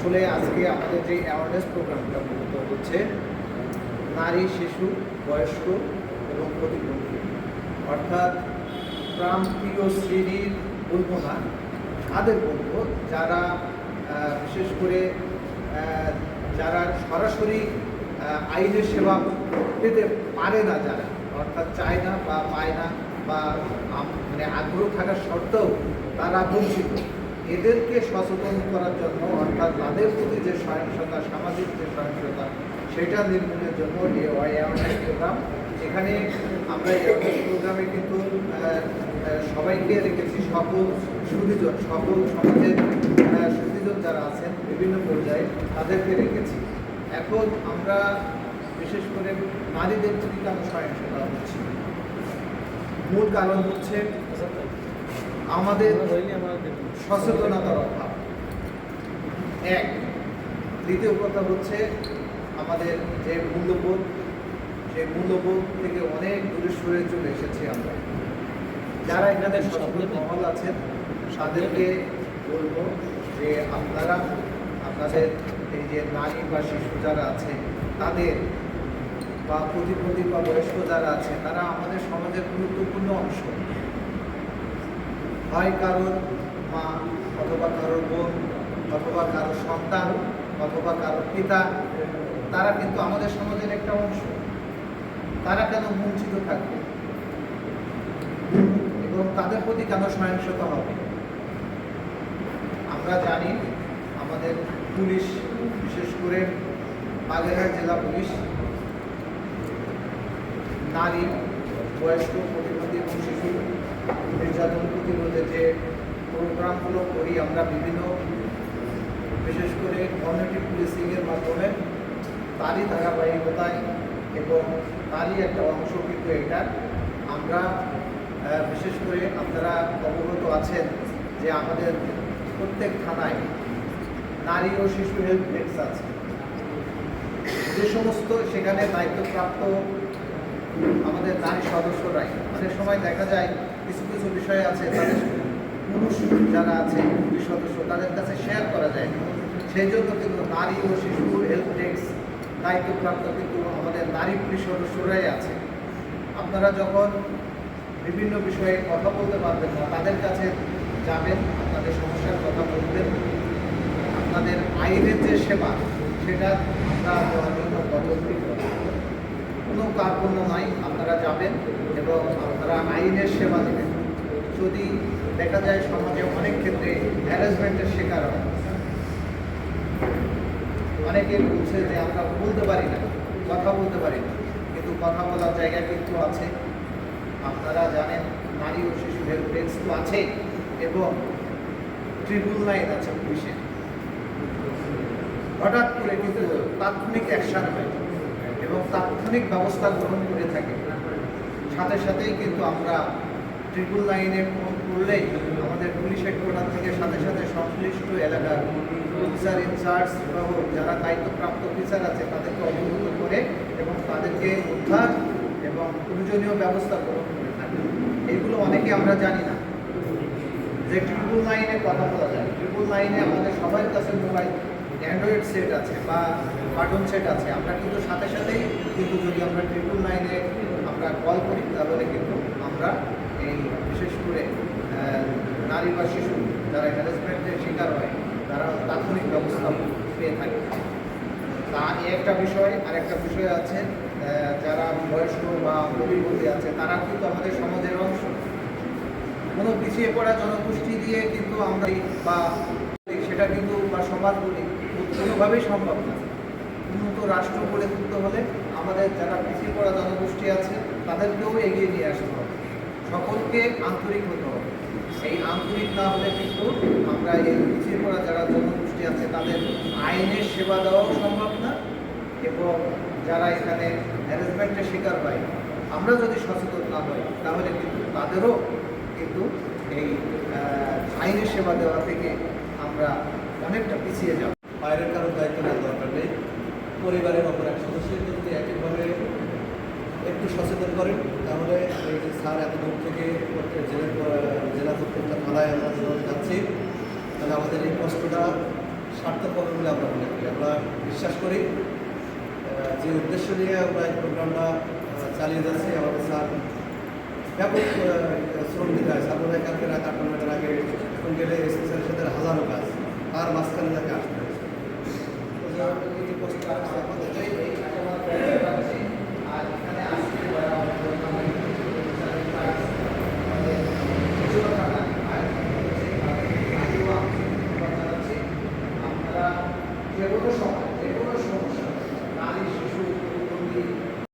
আসলে আজকে আমাদের যে অ্যাওয়ারনেস প্রোগ্রামটা মূলত হচ্ছে নারী, শিশু, বয়স্ক এবং প্রতিবন্ধী, অর্থাৎ প্রান্তীয় শ্রেণীর বলবো না, তাদের বলবো যারা বিশেষ করে যারা সরাসরি আইনের সেবা পেতে পারে না, যারা অর্থাৎ চায় না বা পায় না বা মানে আগ্রহ থাকার সত্ত্বেও তারা বঞ্চিত, এদেরকে সচেতন করার জন্য, অর্থাৎ তাদের প্রতি যে সহিংসতা, সামাজিক যে সহিংসতা, সেটা নির্মূলের জন্য এই অ্যাওয়ারনেস প্রোগ্রাম। এখানে আমরা এই অ্যাওয়ারনেস প্রোগ্রামে কিন্তু সবাইকে রেখেছি, সকল সুধীজন, সকল সমাজের সুধীজন যারা আছেন বিভিন্ন পর্যায়ে তাদেরকে রেখেছি। এখন আমরা বিশেষ করে নারীদের প্রতি কেন সহিংসতা হচ্ছে, মূল কারণ হচ্ছে আমাদের সচেতনতার অভাব, এক। দ্বিতীয় কথা হচ্ছে আমাদের যে মূল্যবোধ, সেই মূল্যবোধ থেকে অনেক দূরে সরে চলে এসেছি আমরা। যারা এখানে সচেতন মহল আছেন তাদেরকে বলবো যে আপনারা আপনাদের এই যে নারী বা শিশু যারা আছে তাদের, বা প্রতিবন্ধী বা বয়স্ক যারা আছে, তারা আমাদের সমাজের গুরুত্বপূর্ণ অংশ। হয় কারোর মা, অথবা কারোর বোন, অথবা কারোর সন্তান, অথবা কারোর পিতা, তারা কিন্তু আমাদের সমাজের একটা অংশ। তারা কেন বঞ্চিত থাকবে এবং তাদের প্রতি কেন সহিংসতা হবে? আমরা জানি আমাদের পুলিশ, বিশেষ করে বাগেরহাট জেলা পুলিশ, নারী, বয়স্ক, প্রতিবন্ধী এবং শিশু নির্যাতন প্রতিরোধে যে প্রোগ্রামগুলো করি আমরা বিভিন্ন, বিশেষ করে কমিউনিটি পুলিশিংয়ের মাধ্যমে, তারই ধারাবাহিকতায় এবং তারই একটা অংশ কিন্তু এটা। আমরা বিশেষ করে আপনারা অবগত আছেন যে আমাদের প্রত্যেক থানায় নারী ও শিশু হেল্প ডেস্ক আছে, যে সমস্ত সেখানে দায়িত্বপ্রাপ্ত আমাদের নারী সদস্যরাই, অনেক সময় দেখা যায় কিছু কিছু বিষয় আছে তাদের পুরুষ যারা আছে পুলিশ সদস্য তাদের কাছে শেয়ার করা যায়, সেই জন্য কিন্তু নারী ও শিশু হেল্প ডেস্ক দায়িত্বপ্রাপ্ত কিন্তু আমাদের নারী পুলিশ সদস্যরাই আছে। আপনারা যখন বিভিন্ন বিষয়ে কথা বলতে পারবেন না, তাদের কাছে যাবেন, আপনাদের সমস্যার কথা বলবেন, আপনাদের আইনের যে সেবা সেটা আমরা দেওয়ার জন্য পদক্ষেপ কোনো কার্পণ্য নাই। আপনারা যাবেন এবং আপনারা আইনের সেবা দেবেন। যদি দেখা যায় সমাজে অনেক ক্ষেত্রে হ্যারাসমেন্টের শিকার হয়, অনেকে বলছে যে আমরা বলতে পারি না, কথা বলতে পারি না, কিন্তু কথা বলার জায়গা কিন্তু আছে। আপনারা জানেন নারী ও শিশু হেল্প ডেস্ক তো আছে এবং 999 আছে পুলিশের। হঠাৎ করে কিন্তু তাৎক্ষণিক অ্যাকশন হয় এবং তাৎক্ষণিক ব্যবস্থা গ্রহণ করে থাকে। সাথে সাথেই কিন্তু আমরা 999-এ ফোন করলেই আমাদের পুলিশ হেডকোয়ার্টার থেকে সাথে সাথে সংশ্লিষ্ট এলাকার অফিসার ইনচার্জ সহ যারা দায়িত্বপ্রাপ্ত অফিসার আছে তাদেরকে অবহিত করে এবং তাদেরকে উদ্ধার এবং প্রয়োজনীয় ব্যবস্থা গ্রহণ করে থাকে। এইগুলো অনেকে আমরা জানি না যে 999-এ কথা বলা যায়। 999-এ আমাদের সবার কাছে মোবাইল অ্যান্ড্রয়েড সেট আছে বা বাটন সেট আছে। আমরা কিন্তু সাথে সাথেই কিন্তু যদি আমরা 999-এ আমরা কল করি তাহলে কিন্তু আমরা এই বিশেষ করে নারী বা শিশু যারা হ্যারাসমেন্টের শিকার হয় তারা তাৎক্ষণিক ব্যবস্থা পেয়ে থাকে। তা একটা বিষয়, আর একটা বিষয় আছে যারা বয়স্ক বা প্রতিবন্ধী আছে তারা কিন্তু আমাদের সমাজের অংশ। কোনো পিছিয়ে পড়া জনগোষ্ঠী দিয়ে কিন্তু আমরা বা সেটা কিন্তু বা সমাজ বলি কোনোভাবেই সম্ভব না। উন্নত রাষ্ট্র গড়ে তুলতে হলে আমাদের যারা পিছিয়ে পড়া জনগোষ্ঠী আছে তাদেরকেও এগিয়ে নিয়ে আসতে হবে, সকলকে আন্তরিক হতে হবে। এই আন্তরিক না হলে কিন্তু আমরা এই পিছিয়ে পড়া যারা জনগোষ্ঠী আছে তাদের আইনের সেবা দেওয়াও সম্ভব না, এবং যারা এখানে হ্যারাসমেন্টের শিকার হয় আমরা যদি সচেতন না হই তাহলে কিন্তু তাদেরও কিন্তু এই আইনের সেবা দেওয়া থেকে আমরা অনেকটা পিছিয়ে যাব। বাইরের কারোর দায়িত্ব নেওয়ার দরকার নেই। পরিবারের অপর এক সদস্যকে যদি একইভাবে একটু সচেতন করেন তাহলে এই যে স্যার এত দূর থেকে জেলা প্রত্যেকটা থানায় আমরা যাচ্ছি, তাহলে আমাদের এই কষ্টটা সার্থক হবে বলে আমরা মনে করি। আমরা বিশ্বাস করি যে উদ্দেশ্য নিয়ে আমরা এই প্রোগ্রামটা চালিয়ে যাচ্ছি, আমাদের স্যার ব্যাপক শ্রম দিতে হয়। ছাত্ররা কালকে রাত 8-9টার আগে স্কুল গেলে স্পেশালের সাথে হাজারো কাজ, তার মাঝখানে তাকে আসতে হয়েছে। তো এই যে পোস্টটা